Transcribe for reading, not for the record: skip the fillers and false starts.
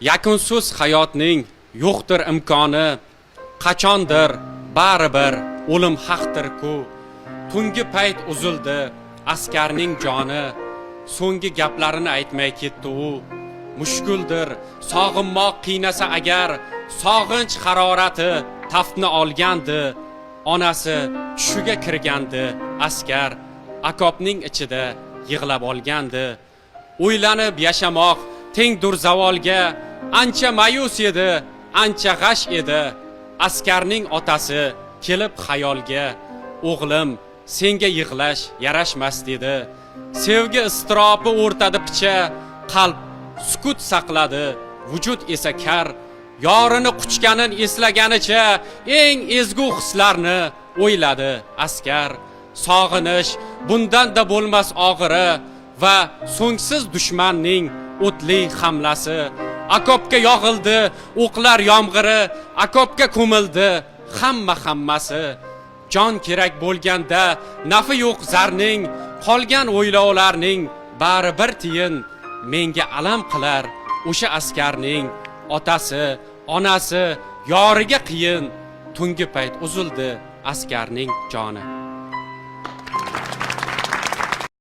Yakunsiz hayotning yo'qdir imkoni, qachondir baribir o'lim haqdir-ku. Tungi payt uzildi askarning joni, so'nggi gaplarini aytmay ketdi u. Mushkuldir sog'inmoq qiynasa agar, sog'inch harorati taftni olgandi. Onasi tushiga kirgandi askar, akopning ichida yig'lab olgandi. O'ylanib yashamoq tengdur zavolga, ancha mayus edi, ancha g'ash edi. Askarning otasi kelib xayolga, o'g'lim senga yig'lash yarashmas dedi. Sevgi istirobi o'rtadi picha, qalb sukut saqladi, vujud esa kar. Yorini quchganin eslaganicha eng ezgu hislarni o'yladi askar. Sog'inish bundan-da bo'lmas og'iri va so'ngsiz dushmanning o'tli hamlasi. Akopga yog'ildi o'qlar yomg'iri, akopga ko'mildi hammasi. Jon kerak bo'lganda nafi yo'q zarning, qolgan o'ylovlarning bari bir tiyin. Menga alam qilar o'sha askarning otasi, onasi, yoriga qiyin. Tungi payt uzildi askarning joni.